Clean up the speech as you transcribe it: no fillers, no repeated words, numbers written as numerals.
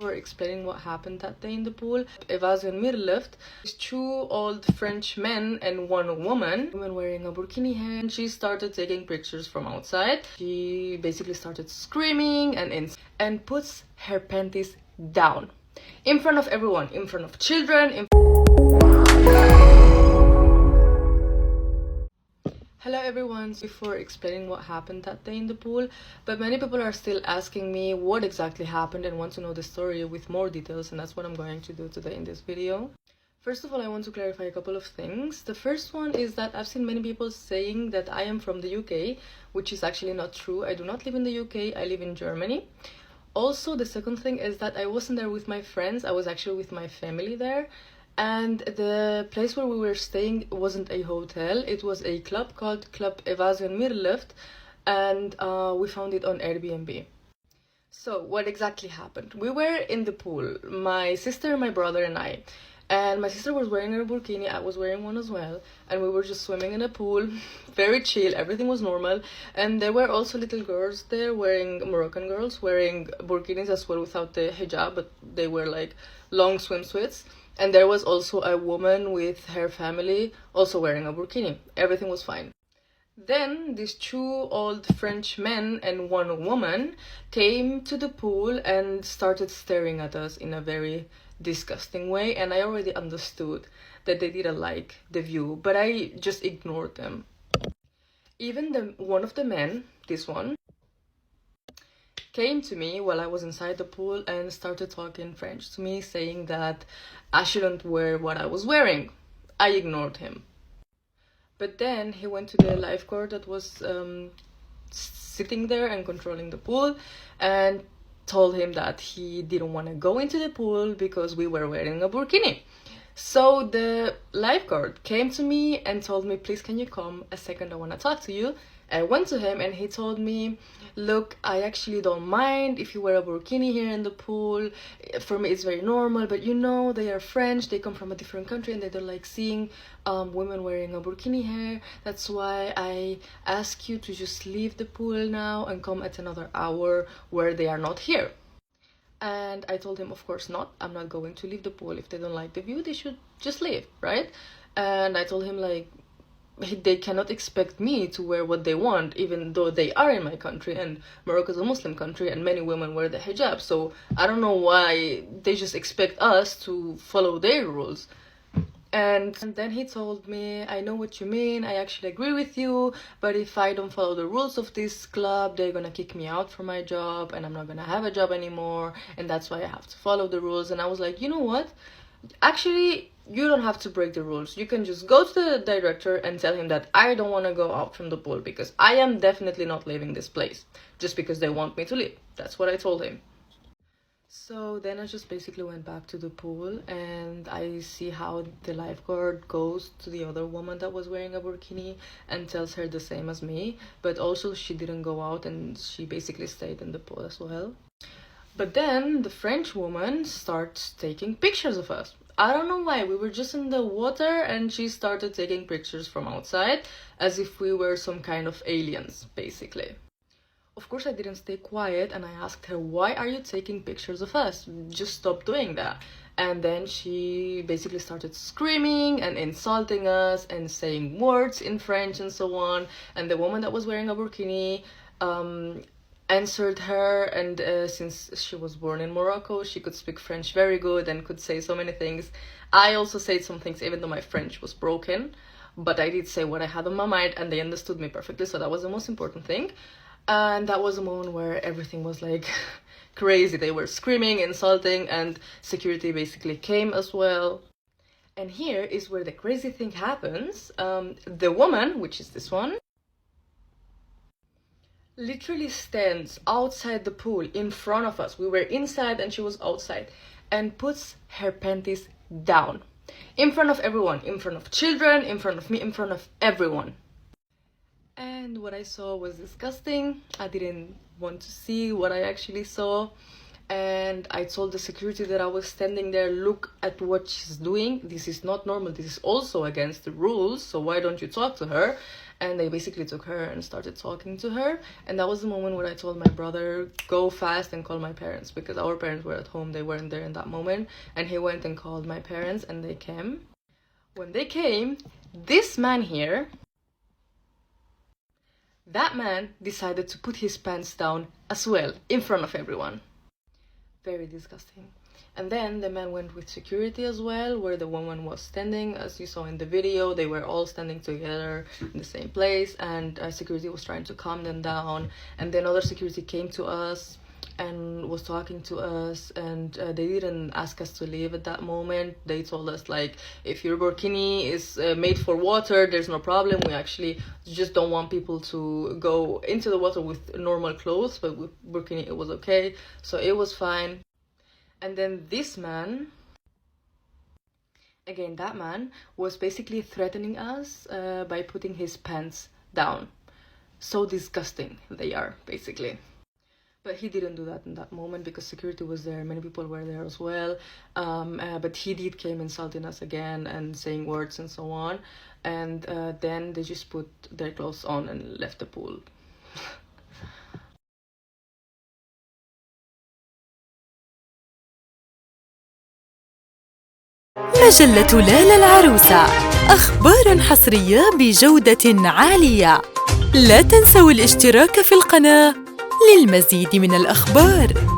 For explaining what happened that day in the pool. Evasion Mirlift, two old French men and one woman wearing a burkini hair, and she started taking pictures from outside. She basically started screaming and puts her panties down in front of everyone, in front of children. Hello everyone. Before explaining what happened that day in the pool, but many people are still asking me what exactly happened and want to know the story with more details, and that's what I'm going to do today in this video. First of all, I want to clarify a couple of things. The first one is that I've seen many people saying that I am from the UK, which is actually not true. I do not live in the UK, I live in Germany. Also, the second thing is that I wasn't there with my friends, I was actually with my family there. And the place where we were staying wasn't a hotel, it was a club called Club Evasion Mirlift, and we found it on Airbnb. So what exactly happened? We were in the pool, my sister, my brother and I. And my sister was wearing a burkini, I was wearing one as well. And we were just swimming in a pool, very chill, everything was normal. And there were also little girls there Moroccan girls wearing burkinis as well without the hijab, but they were like long swimsuits. And there was also a woman with her family also wearing a burkini. Everything was fine. Then these two old French men and one woman came to the pool and started staring at us in a very disgusting way. And I already understood that they didn't like the view, but I just ignored them. Even one of the men, this one, came to me while I was inside the pool and started talking French to me, saying that I shouldn't wear what I was wearing. I ignored him. But then he went to the lifeguard that was sitting there and controlling the pool and told him that he didn't want to go into the pool because we were wearing a burkini. So the lifeguard came to me and told me, please can you come a second, I want to talk to you. I went to him and he told me, look, I actually don't mind if you wear a burkini here in the pool. For me it's very normal, but you know, they are French, they come from a different country and they don't like seeing women wearing a burkini here. That's why I ask you to just leave the pool now and come at another hour where they are not here. And I told him, of course not, I'm not going to leave the pool. If they don't like the view, they should just leave, right? And I told him, like, they cannot expect me to wear what they want, even though they are in my country, and Morocco is a Muslim country and many women wear the hijab. So I don't know why they just expect us to follow their rules. And then he told me, I know what you mean, I actually agree with you, but if I don't follow the rules of this club, they're gonna kick me out from my job and I'm not gonna have a job anymore, and that's why I have to follow the rules. And I was like, you know what? Actually, you don't have to break the rules. You can just go to the director and tell him that I don't want to go out from the pool because I am definitely not leaving this place just because they want me to leave. That's what I told him. So then I just basically went back to the pool and I see how the lifeguard goes to the other woman that was wearing a burkini and tells her the same as me, but also she didn't go out and she basically stayed in the pool as well. But then the French woman starts taking pictures of us. I don't know why, we were just in the water and she started taking pictures from outside as if we were some kind of aliens, basically. Of course I didn't stay quiet and I asked her, why are you taking pictures of us? Just stop doing that. And then she basically started screaming and insulting us and saying words in French and so on. And the woman that was wearing a burkini answered her, and since she was born in Morocco, she could speak French very good and could say so many things. I also said some things even though my French was broken, but I did say what I had on my mind and they understood me perfectly, so that was the most important thing. And that was a moment where everything was like crazy. They were screaming, insulting, and security basically came as well. And here is where the crazy thing happens. The woman, which is this one, literally stands outside the pool in front of us. We were inside and she was outside, and puts her panties down in front of everyone, in front of children, in front of me, in front of everyone. And what I saw was disgusting. I didn't want to see what I actually saw, and I told the security that I was standing there, look at what she's doing, this is not normal, this is also against the rules, so why don't you talk to her? and they basically took her and started talking to her. And that was the moment where I told my brother, go fast and call my parents, because our parents were at home, they weren't there in that moment. And he went and called my parents, and they came. When they came, this man here, that man decided to put his pants down as well in front of everyone. Very disgusting. And then the man went with security as well, where the woman was standing. As you saw in the video, they were all standing together in the same place, and security was trying to calm them down. And then other security came to us and was talking to us, and they didn't ask us to leave at that moment. They told us, like, if your burkini is made for water, there's no problem. We actually just don't want people to go into the water with normal clothes, but with burkini it was okay, so it was fine. And then this man, again, that man was basically threatening us by putting his pants down. So disgusting they are, basically. But he didn't do that in that moment because security was there, many people were there as well. But he did came insulting us again and saying words and so on. And then they just put their clothes on and left the pool. مجلة لالة العروسة، أخبار حصرية بجودة عالية. لا تنسوا الاشتراك في القناة للمزيد من الأخبار.